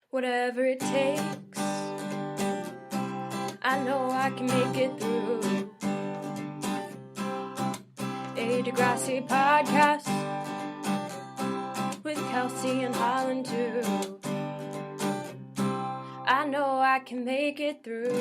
Whatever it takes, I know I can make it through. A Degrassi podcast with Kelsey and Holland too. I know I can make it through.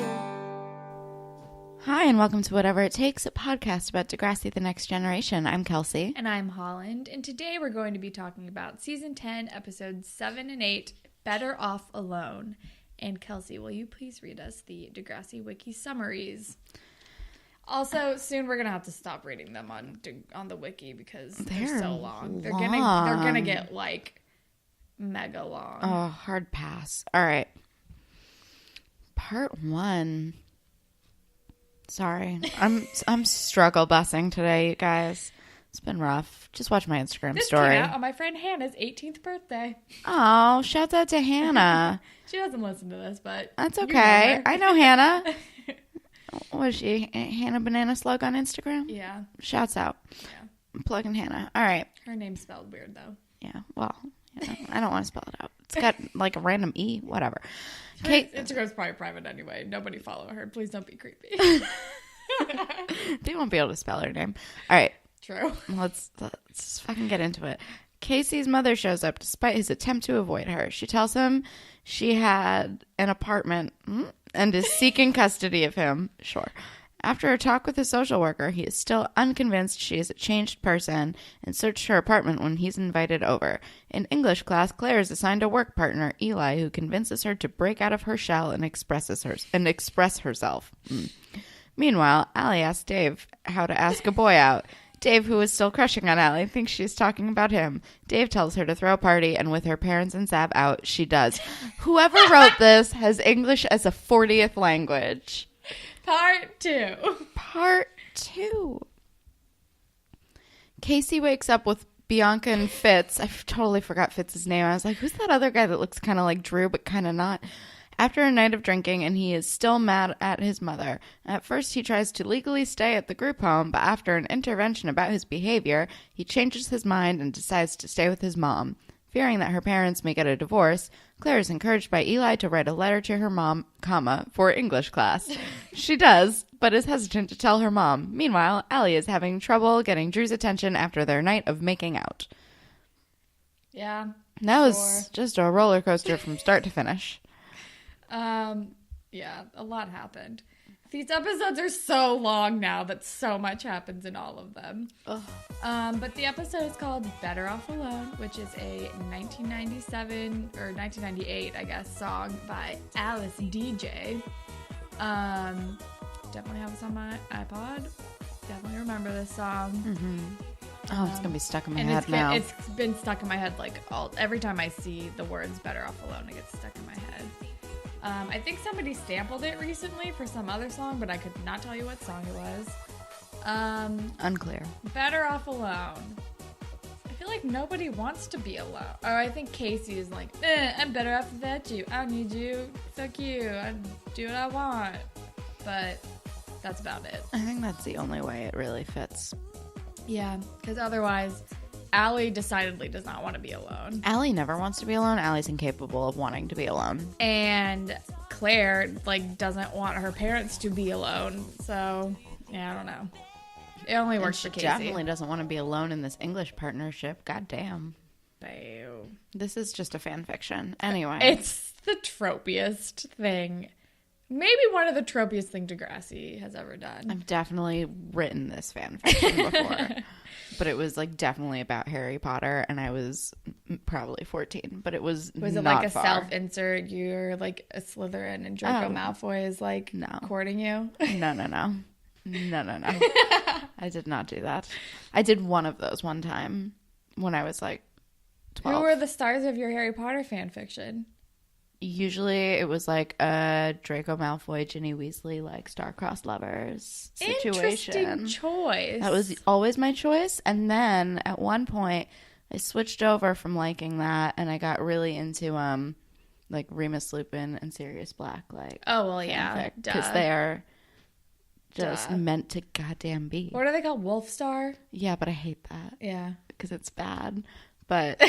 Hi, and welcome to Whatever It Takes, a podcast about Degrassi, the Next Generation. I'm Kelsey. And I'm Holland, and today we're going to be talking about Season 10, Episodes 7 and 8, Better Off Alone. And Kelsey, will you please read us the Degrassi Wiki summaries? Also, soon we're going to have to stop reading them on the Wiki because they're so long. They're gonna get, like, mega long. Oh, hard pass. All right. Part 1. Sorry. I'm struggle busing today, you guys. It's been rough. Just watch my Instagram story. Came out on my friend Hannah's 18th birthday. Oh, shout out to Hannah. She doesn't listen to this, but that's okay. I know Hannah. What is she? Hannah Banana Slug on Instagram? Yeah. Shouts out. Yeah. I'm plugging Hannah. All right. Her name's spelled weird, though. Yeah. Well, I don't want to spell it out. It's got like a random E. Whatever. Instagram's probably private anyway. Nobody follow her. Please don't be creepy. They won't be able to spell her name. All right. True. Let's just fucking get into it. Casey's mother shows up despite his attempt to avoid her. She tells him she had an apartment and is seeking custody of him. Sure. After a talk with a social worker, he is still unconvinced she is a changed person and searched her apartment when he's invited over. In English class, Claire is assigned a work partner, Eli, who convinces her to break out of her shell and express herself. Meanwhile, Alli asks Dave how to ask a boy out. Dave, who is still crushing on Alli, thinks she's talking about him. Dave tells her to throw a party, and with her parents and Zab out, she does. Whoever wrote this has English as a 40th language. Part 2. Part 2. Casey wakes up with Bianca and Fitz. I totally forgot Fitz's name. I was like, who's that other guy that looks kind of like Drew, but kind of not? After a night of drinking, and he is still mad at his mother. At first, he tries to legally stay at the group home, but after an intervention about his behavior, he changes his mind and decides to stay with his mom. Fearing that her parents may get a divorce, Claire is encouraged by Eli to write a letter to her mom, for English class. She does, but is hesitant to tell her mom. Meanwhile, Alli is having trouble getting Drew's attention after their night of making out. Yeah. That was just a roller coaster from start to finish. Yeah, a lot happened. These episodes are so long now that so much happens in all of them. But the episode is called Better Off Alone, which is a 1997 or 1998, I guess, song by Alice DJ. Definitely have this on my iPod. Definitely remember this song. Mm-hmm. Oh, it's gonna be stuck in my head now. It's been stuck in my head every time I see the words Better Off Alone, it gets stuck in my head. I think somebody sampled it recently for some other song, but I could not tell you what song it was. Unclear. Better Off Alone. I feel like nobody wants to be alone. Or I think Casey is like, I'm better off without you. I don't need you. Fuck you. I do what I want. But that's about it. I think that's the only way it really fits. Yeah, because otherwise, Alli decidedly does not want to be alone. Alli never wants to be alone. Alli's incapable of wanting to be alone. And Claire, doesn't want her parents to be alone. So, yeah, I don't know. It only works for Casey. She definitely doesn't want to be alone in this English partnership. God damn. Boo. This is just a fan fiction. Anyway. It's the tropiest thing. Maybe one of the tropiest things Degrassi has ever done. I've definitely written this fan fiction before. But it was definitely about Harry Potter, and I was probably 14. But it was it not like a far. self-insert? You're a Slytherin, and Draco Malfoy is no. courting you? No. I did not do that. I did one of those one time when I was 12. Who were the stars of your Harry Potter fan fiction? Usually it was a Draco Malfoy, Ginny Weasley, star-crossed lovers situation. Interesting choice. That was always my choice. And then at one point I switched over from liking that and I got really into Remus Lupin and Sirius Black. Oh, well, yeah. Because they are just meant to goddamn be. What are they called? Wolfstar? Yeah, but I hate that. Yeah. Because it's bad. But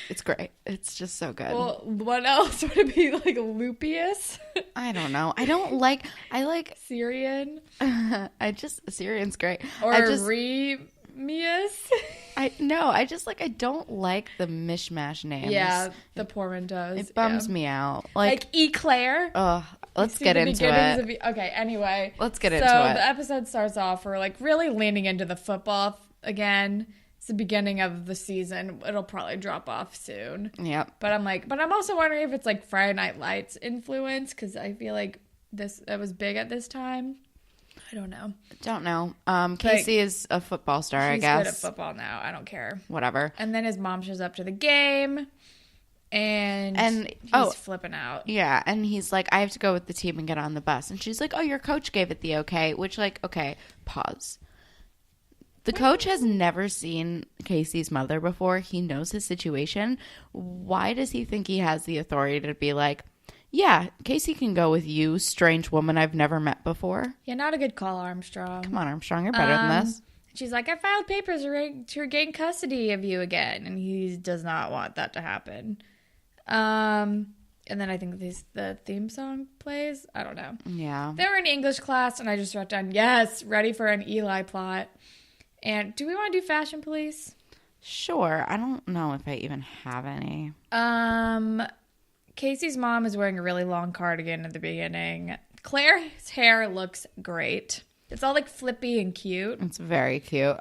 It's great. It's just so good. Well, what else would it be? Like Lupius? I don't know. I like Syrian? Syrian's great. Or Remius? Remius? I don't like the mishmash names. Yeah, the portmanteaus. It bums me out. Like EClare? Ugh. Let's get into it. Okay, anyway. Let's get into it. So the episode starts off, we're like really leaning into the football again. It's the beginning of the season. It'll probably drop off soon. Yep. But I'm also wondering if it's like Friday Night Lights influence, because I feel like that was big at this time. I don't know. Casey is a football star, I guess. He's good at football now. I don't care. Whatever. And then his mom shows up to the game, and he's flipping out. Yeah, and he's like, I have to go with the team and get on the bus. And she's like, oh, your coach gave it the okay, which, like, okay, pause. The coach has never seen Casey's mother before. He knows his situation. Why does he think he has the authority to be like, yeah, Casey can go with you, strange woman I've never met before? Yeah, not a good call, Armstrong. Come on, Armstrong, you're better than this. She's like, I filed papers to regain custody of you again. And he does not want that to happen. And then I think the theme song plays. I don't know. Yeah. They were in English class, and I just wrote down, yes, ready for an Eli plot. And do we want to do Fashion Police? Sure. I don't know if I even have any. Casey's mom is wearing a really long cardigan at the beginning. Claire's hair looks great. It's all like flippy and cute. It's very cute.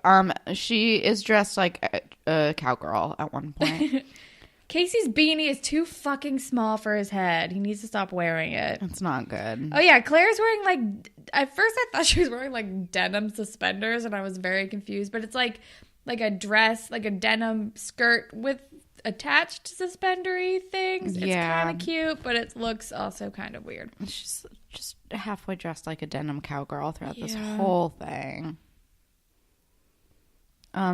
She is dressed like a cowgirl at one point. Casey's beanie is too fucking small for his head. He needs to stop wearing it. It's not good. Oh yeah, Claire's wearing like, at first I thought she was wearing like denim suspenders, and I was very confused, but it's like a dress, like a denim skirt with attached suspendery things. It's kind of cute, but it looks also kind of weird. She's just halfway dressed like a denim cowgirl throughout this whole thing.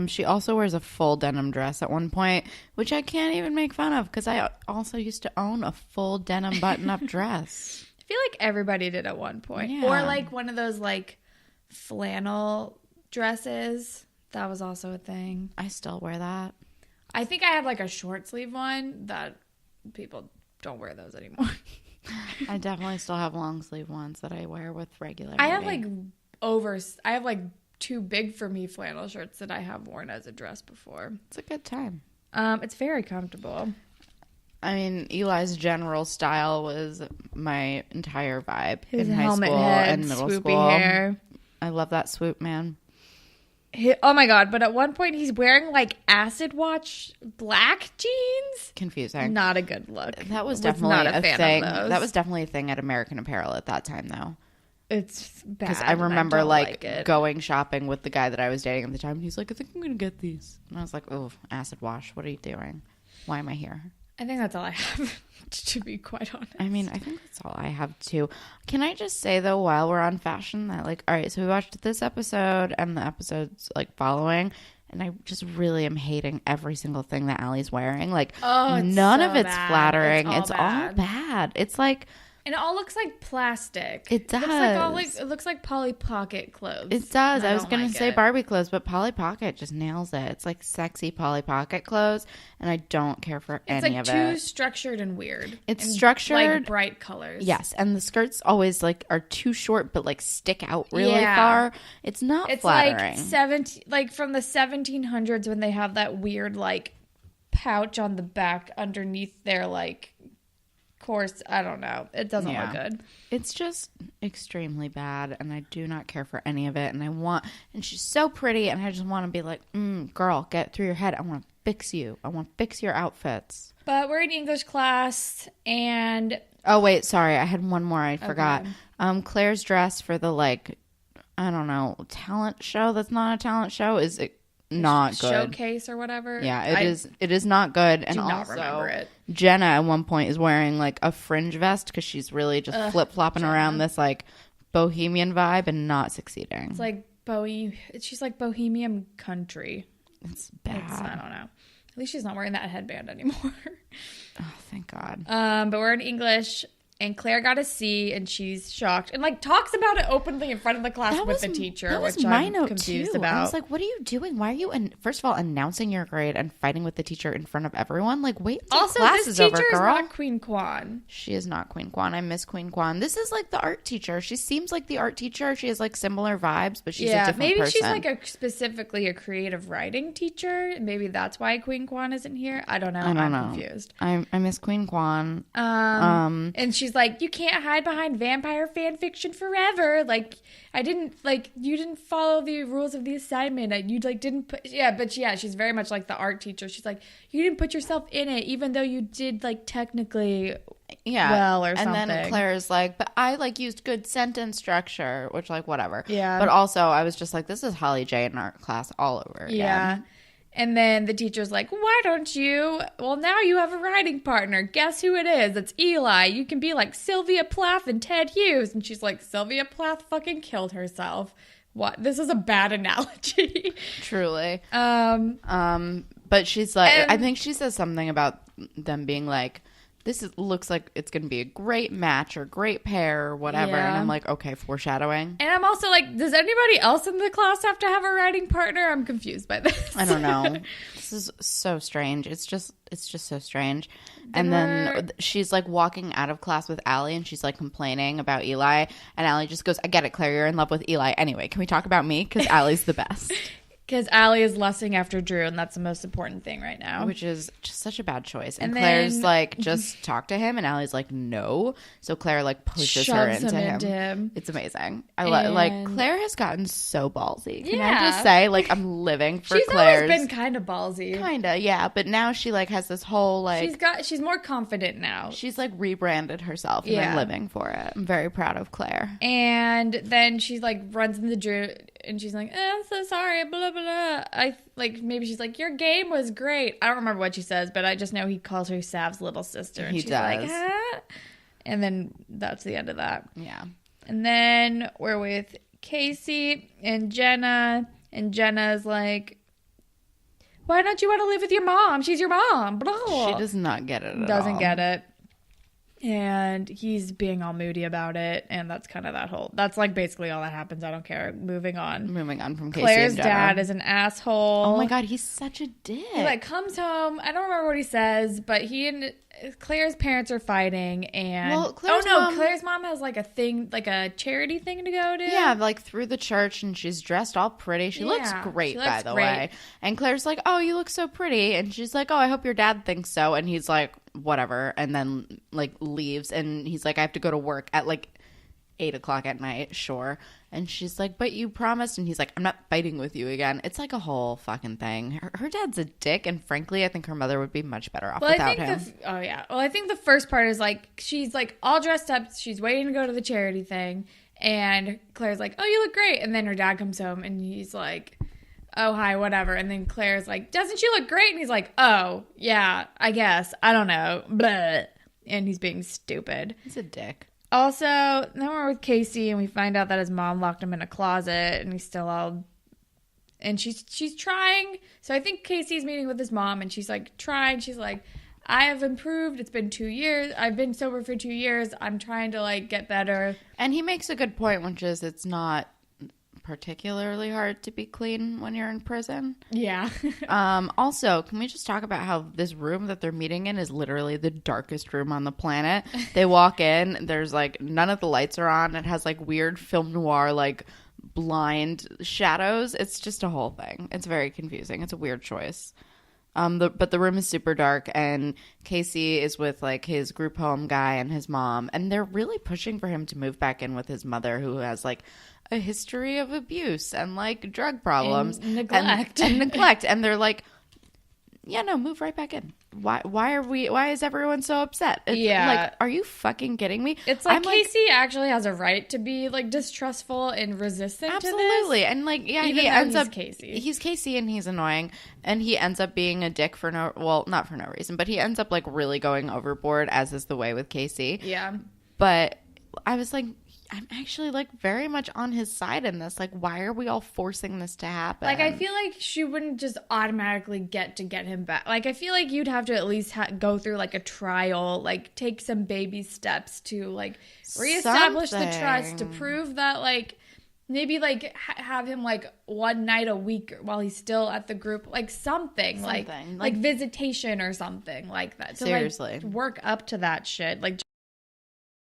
She also wears a full denim dress at one point, which I can't even make fun of because I also used to own a full denim button-up dress. I feel like everybody did at one point. Yeah. Or like one of those like flannel dresses. That was also a thing. I still wear that. I think I have like a short sleeve one that people don't wear those anymore. I definitely still have long sleeve ones that I wear with regularity. I have like too big for me flannel shirts that I have worn as a dress before. It's a good time. It's very comfortable. I mean, Eli's general style was my entire vibe His in high helmet school head, and middle swoopy school. hair. I love that swoop, man. Oh my god, but at one point he's wearing like acid wash black jeans. Confusing. Not a good look. That was definitely not a fan thing. of those. That was definitely a thing at American Apparel at that time, though. It's bad. Because I remember like going shopping with the guy that I was dating at the time. And he's like, I think I'm going to get these. And I was like, oh, acid wash. What are you doing? Why am I here? I think that's all I have, to be quite honest. I mean, I think that's all I have too. Can I just say though, while we're on fashion, that like, all right, so we watched this episode and the episodes like following, and I just really am hating every single thing that Alli's wearing. Like, none of it's flattering. It's all bad. It's like. And it all looks like plastic. It does. It looks like Polly Pocket clothes. It does. I was going to say it. Barbie clothes, but Polly Pocket just nails it. It's like sexy Polly Pocket clothes, and I don't care for any of it. It's like too structured and weird. It's structured. Like bright colors. Yes, and the skirts always like are too short but like stick out really far. It's not flattering. It's like from the 1700s when they have that weird like pouch on the back underneath their like course, I don't know. It doesn't look good. It's just extremely bad, and I do not care for any of it. And she's so pretty, and I just want to be like, girl, get it through your head. I want to fix you. I want to fix your outfits. But we're in English class, and oh wait, sorry, I had one more. I forgot. Claire's dress for the like, I don't know, talent show. That's not a talent show. Is it? Not good. Showcase or whatever. Yeah, it is not good. And do not also, remember it. Jenna at one point is wearing like a fringe vest because she's really just flip flopping around this like bohemian vibe and not succeeding. It's like she's like bohemian country. It's bad. I don't know. At least she's not wearing that headband anymore. Oh, thank God. But we're in English, And Claire got a C, and she's shocked, and like talks about it openly in front of the class with the teacher, which I'm confused about. I was like, "What are you doing? Why are you?" First of all, announcing your grade and fighting with the teacher in front of everyone. Like, wait until also, class this is teacher over, is girl. not Queen Kwan. She is not Queen Kwan. I miss Queen Kwan. This is like the art teacher. She seems like the art teacher. She has like similar vibes, but she's a different maybe person. she's like specifically a creative writing teacher. Maybe that's why Queen Kwan isn't here. I don't know. I'm confused. I miss Queen Kwan. And she's like, you can't hide behind vampire fan fiction forever. Like, you didn't follow the rules of the assignment. You like didn't put, she's very much like the art teacher. She's like, you didn't put yourself in it, even though you did like technically well or something. And then Claire's like, but I like used good sentence structure, which like whatever. Yeah. But also I was just like, this is Holly J in art class all over again. Yeah. And then the teacher's like, why don't you? Well, now you have a writing partner. Guess who it is? It's Eli. You can be like Sylvia Plath and Ted Hughes. And she's like, Sylvia Plath fucking killed herself. What? This is a bad analogy. Truly. But she's like, I think she says something about them being like, looks like it's going to be a great match or great pair or whatever. Yeah. And I'm like, okay, foreshadowing. And I'm also like, does anybody else in the class have to have a writing partner? I'm confused by this. I don't know. This is so strange. It's just so strange. And then she's like walking out of class with Alli, and she's like complaining about Eli. And Alli just goes, I get it, Claire. You're in love with Eli. Anyway, can we talk about me? Because Allie's the best. Because Alli is lusting after Drew, and that's the most important thing right now. Which is just such a bad choice. And Claire's like, just talk to him. And Allie's like, no. So Claire like pushes her into him. It's amazing. Like Claire has gotten so ballsy. Can I just say, like, I'm living for Claire's. She's always been kind of ballsy. Kinda, yeah. But now she like has this whole like. She's more confident now. She's like rebranded herself, and I'm living for it. I'm very proud of Claire. And then she's like runs into Drew, and she's like, I'm so sorry, blah, blah, blah. Maybe she's like, your game was great. I don't remember what she says, but I just know he calls her Sav's little sister. And he she's does. like, huh? And then that's the end of that. Yeah. And then we're with Casey and Jenna. And Jenna's like, why don't you want to live with your mom? She's your mom. Blah. She does not get it at all. Doesn't get it. And he's being all moody about it, and that's kind of that's like basically all that happens. I don't care. Moving on from Casey Claire's and Jenna. dad is an asshole. Oh my god, he's such a dick. He like comes home. I don't remember what he says, but he and Claire's parents are fighting, and Claire's mom has like a thing, like a charity thing to go to. Yeah, like through the church, and she's dressed all pretty. She looks great, by the way. And Claire's like, oh, you look so pretty. And she's like, oh, I hope your dad thinks so. And he's like, whatever. And then like leaves, and he's like, I have to go to work at like 8:00 at night. Sure. And she's like, but you promised. And he's like, I'm not fighting with you again. It's like a whole fucking thing. Her dad's a dick, and frankly, I think her mother would be much better off without him. I think the first part is like, she's like all dressed up. She's waiting to go to the charity thing. And Claire's like, oh, you look great. And then her dad comes home, and he's like, oh, hi, whatever. And then Claire's like, doesn't she look great? And he's like, oh, yeah, I guess. I don't know. Blah. And he's being stupid. He's a dick. Also, then we're with Casey, and we find out that his mom locked him in a closet, and he's still all... And she's trying. So I think Casey's meeting with his mom, and she's like trying. She's like, I have improved. It's been 2 years. I've been sober for 2 years. I'm trying to like get better. And he makes a good point, which is it's not particularly hard to be clean when you're in prison. Yeah. Also, can we just talk about how this room that they're meeting in is literally the darkest room on the planet? They walk in, there's like none of the lights are on. It has like weird film noir like blind shadows. It's just a whole thing. It's very confusing. It's a weird choice. But the room is super dark, and Casey is with like his group home guy and his mom, and they're really pushing for him to move back in with his mother, who has like a history of abuse and like drug problems and neglect. And neglect. And they're like, yeah, no, move right back in. Why is everyone so upset? Like, are you fucking kidding me? It's like Casey actually has a right to be like distrustful and resistant to this. Absolutely. And like, yeah, even he ends up Casey. He's Casey, and he's annoying, and he ends up being a dick for not for no reason, but he ends up like really going overboard, as is the way with Casey. Yeah. But I was like, I'm actually like very much on his side in this. Like, why are we all forcing this to happen? Like, I feel like she wouldn't just automatically get him back. Like, I feel like you'd have to at least go through like a trial, like take some baby steps to like reestablish the trust, to prove that like maybe like have him like one night a week while he's still at the group, like something. Like visitation or something like that. Seriously, to like work up to that shit. Like,